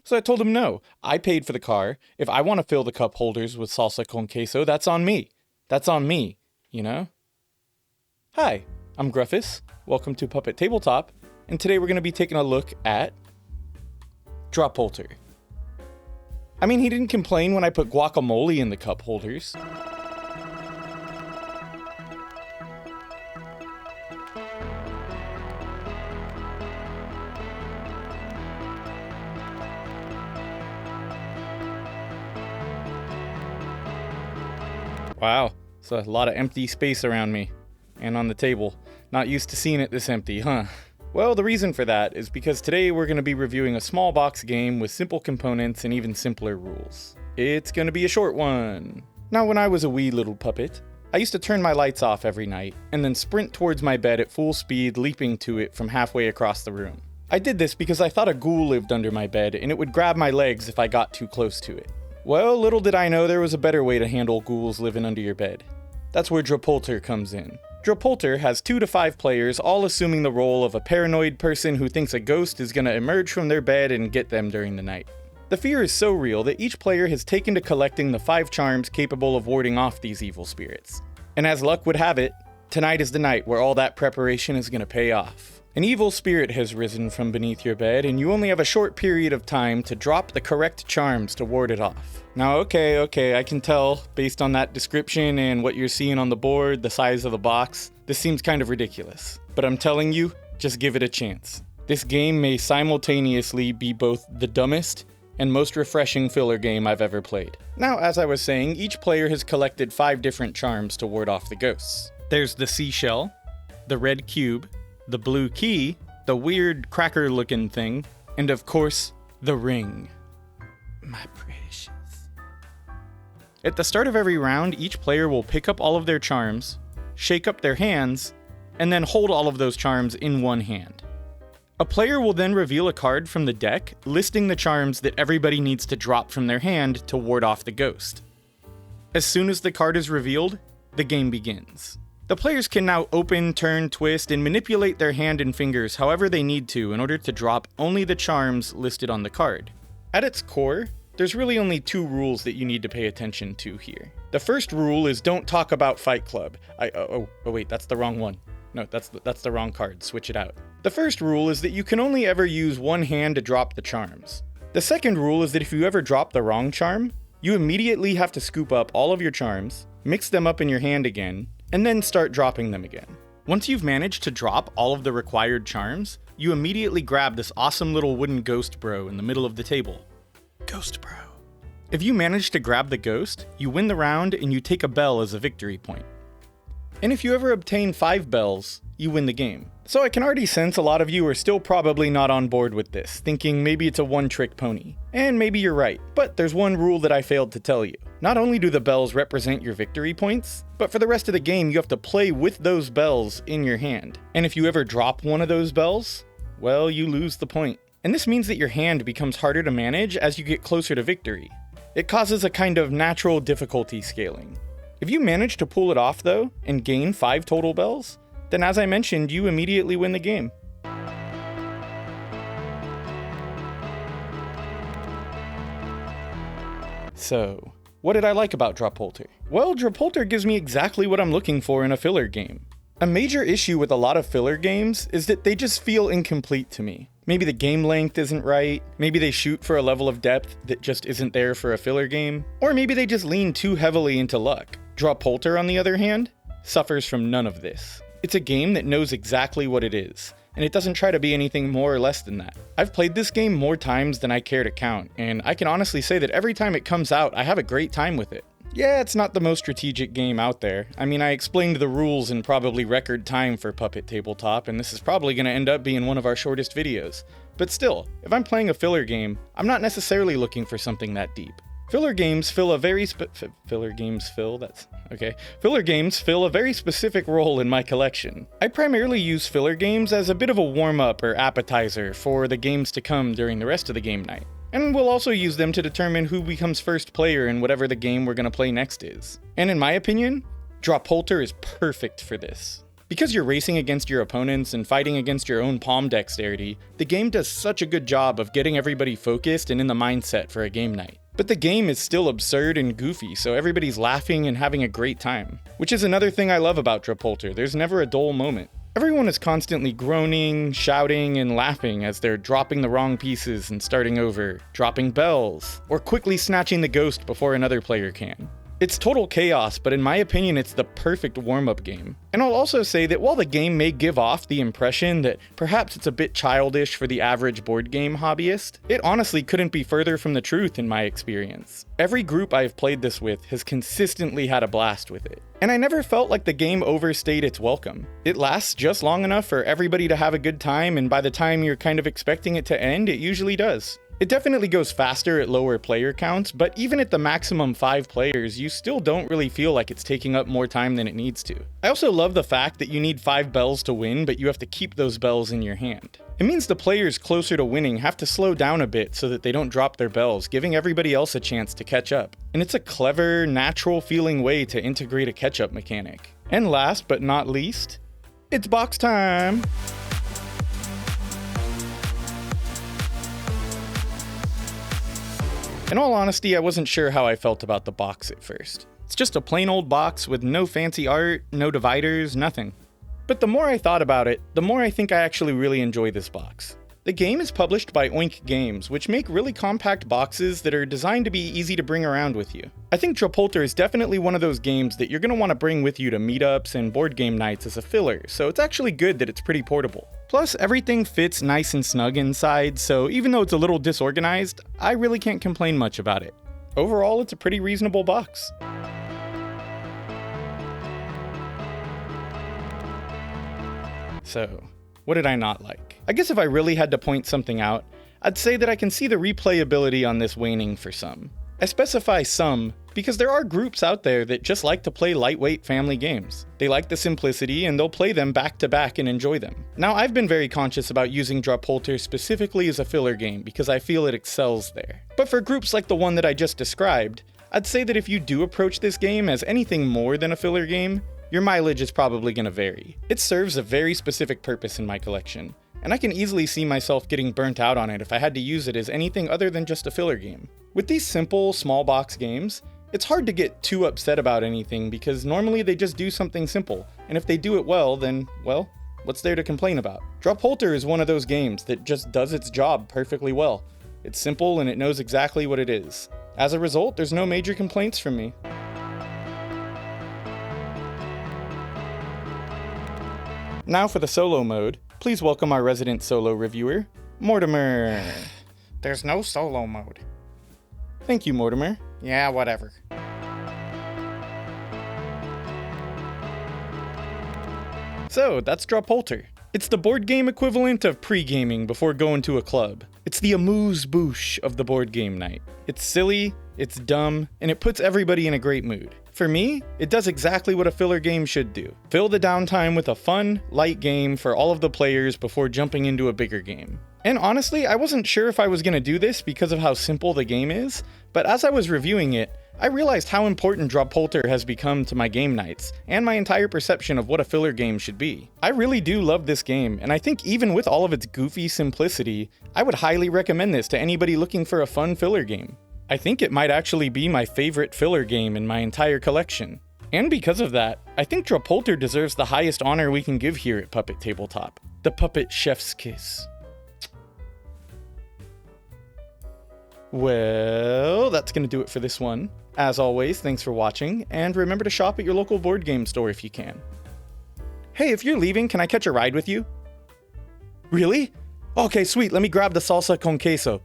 So I told him no. I paid for the car. If I want to fill the cup holders with salsa con queso, that's on me. That's on me, you know? Hi, I'm Gruffus. Welcome to Puppet Tabletop. And today we're going to be taking a look at DroPolter. I mean, he didn't complain when I put guacamole in the cup holders. Wow, it's a lot of empty space around me and on the table. Not used to seeing it this empty, huh? Well, the reason for that is because today we're going to be reviewing a small box game with simple components and even simpler rules. It's going to be a short one. Now, when I was a wee little puppet, I used to turn my lights off every night and then sprint towards my bed at full speed, leaping to it from halfway across the room. I did this because I thought a ghoul lived under my bed and it would grab my legs if I got too close to it. Well, little did I know there was a better way to handle ghouls living under your bed. That's where DroPolter comes in. DroPolter has 2 to 5 players, all assuming the role of a paranoid person who thinks a ghost is going to emerge from their bed and get them during the night. The fear is so real that each player has taken to collecting the 5 charms capable of warding off these evil spirits. And as luck would have it, tonight is the night where all that preparation is going to pay off. An evil spirit has risen from beneath your bed, and you only have a short period of time to drop the correct charms to ward it off. Now, okay, I can tell, based on that description and what you're seeing on the board, the size of the box, this seems kind of ridiculous. But I'm telling you, just give it a chance. This game may simultaneously be both the dumbest and most refreshing filler game I've ever played. Now, as I was saying, each player has collected 5 different charms to ward off the ghosts. There's the seashell, the red cube, the blue key, the weird cracker-looking thing, and of course, the ring. My precious. At the start of every round, each player will pick up all of their charms, shake up their hands, and then hold all of those charms in one hand. A player will then reveal a card from the deck, listing the charms that everybody needs to drop from their hand to ward off the ghost. As soon as the card is revealed, the game begins. The players can now open, turn, twist, and manipulate their hand and fingers however they need to in order to drop only the charms listed on the card. At its core, there's really only 2 rules that you need to pay attention to here. The first rule is don't talk about Fight Club. Wait, that's the wrong one. No, that's the wrong card. Switch it out. The first rule is that you can only ever use one hand to drop the charms. The second rule is that if you ever drop the wrong charm, you immediately have to scoop up all of your charms, mix them up in your hand again, and then start dropping them again. Once you've managed to drop all of the required charms, you immediately grab this awesome little wooden ghost bro in the middle of the table. Ghost bro. If you manage to grab the ghost, you win the round and you take a bell as a victory point. And if you ever obtain 5 bells, you win the game. So I can already sense a lot of you are still probably not on board with this, thinking maybe it's a one-trick pony. And maybe you're right, but there's one rule that I failed to tell you. Not only do the bells represent your victory points, but for the rest of the game you have to play with those bells in your hand. And if you ever drop one of those bells, well, you lose the point. And this means that your hand becomes harder to manage as you get closer to victory. It causes a kind of natural difficulty scaling. If you manage to pull it off though, and gain 5 total bells, then as I mentioned, you immediately win the game. So, what did I like about DroPolter? Well, DroPolter gives me exactly what I'm looking for in a filler game. A major issue with a lot of filler games is that they just feel incomplete to me. Maybe the game length isn't right, maybe they shoot for a level of depth that just isn't there for a filler game, or maybe they just lean too heavily into luck. DroPolter, on the other hand, suffers from none of this. It's a game that knows exactly what it is, and it doesn't try to be anything more or less than that. I've played this game more times than I care to count, and I can honestly say that every time it comes out, I have a great time with it. Yeah, it's not the most strategic game out there. I mean, I explained the rules in probably record time for Puppet Tabletop, and this is probably going to end up being one of our shortest videos. But still, if I'm playing a filler game, I'm not necessarily looking for something that deep. Filler games fill a very Filler games fill a very specific role in my collection. I primarily use filler games as a bit of a warm-up or appetizer for the games to come during the rest of the game night. And we'll also use them to determine who becomes first player in whatever the game we're going to play next is. And in my opinion, DroPolter is perfect for this. Because you're racing against your opponents and fighting against your own palm dexterity, the game does such a good job of getting everybody focused and in the mindset for a game night. But the game is still absurd and goofy, so everybody's laughing and having a great time. Which is another thing I love about DroPolter, there's never a dull moment. Everyone is constantly groaning, shouting, and laughing as they're dropping the wrong pieces and starting over, dropping bells, or quickly snatching the ghost before another player can. It's total chaos, but in my opinion, it's the perfect warm-up game. And I'll also say that while the game may give off the impression that perhaps it's a bit childish for the average board game hobbyist, it honestly couldn't be further from the truth in my experience. Every group I've played this with has consistently had a blast with it. And I never felt like the game overstayed its welcome. It lasts just long enough for everybody to have a good time, and by the time you're kind of expecting it to end, it usually does. It definitely goes faster at lower player counts, but even at the maximum 5 players, you still don't really feel like it's taking up more time than it needs to. I also love the fact that you need 5 bells to win, but you have to keep those bells in your hand. It means the players closer to winning have to slow down a bit so that they don't drop their bells, giving everybody else a chance to catch up. And it's a clever, natural feeling way to integrate a catch-up mechanic. And last but not least, it's box time! In all honesty, I wasn't sure how I felt about the box at first. It's just a plain old box with no fancy art, no dividers, nothing. But the more I thought about it, the more I think I actually really enjoy this box. The game is published by Oink Games, which make really compact boxes that are designed to be easy to bring around with you. I think DroPolter is definitely one of those games that you're going to want to bring with you to meetups and board game nights as a filler, so it's actually good that it's pretty portable. Plus, everything fits nice and snug inside, so even though it's a little disorganized, I really can't complain much about it. Overall, it's a pretty reasonable box. So, what did I not like? I guess if I really had to point something out, I'd say that I can see the replayability on this waning for some. I specify some because there are groups out there that just like to play lightweight family games. They like the simplicity and they'll play them back to back and enjoy them. Now, I've been very conscious about using DroPolter specifically as a filler game because I feel it excels there. But for groups like the one that I just described, I'd say that if you do approach this game as anything more than a filler game, your mileage is probably going to vary. It serves a very specific purpose in my collection, and I can easily see myself getting burnt out on it if I had to use it as anything other than just a filler game. With these simple, small box games, it's hard to get too upset about anything because normally they just do something simple, and if they do it well, then, well, what's there to complain about? DroPolter is one of those games that just does its job perfectly well. It's simple and it knows exactly what it is. As a result, there's no major complaints from me. Now for the solo mode, please welcome our resident solo reviewer, Mortimer. There's no solo mode. Thank you, Mortimer. Yeah, whatever. So, that's DroPolter. It's the board game equivalent of pre-gaming before going to a club. It's the amuse-bouche of the board game night. It's silly, it's dumb, and it puts everybody in a great mood. For me, it does exactly what a filler game should do. Fill the downtime with a fun, light game for all of the players before jumping into a bigger game. And honestly, I wasn't sure if I was going to do this because of how simple the game is, but as I was reviewing it, I realized how important DroPolter has become to my game nights, and my entire perception of what a filler game should be. I really do love this game, and I think even with all of its goofy simplicity, I would highly recommend this to anybody looking for a fun filler game. I think it might actually be my favorite filler game in my entire collection. And because of that, I think DroPolter deserves the highest honor we can give here at Puppet Tabletop, the Puppet Chef's Kiss. Well, that's going to do it for this one. As always, thanks for watching, and remember to shop at your local board game store if you can. Hey, if you're leaving, can I catch a ride with you? Really? Okay, sweet, let me grab the salsa con queso.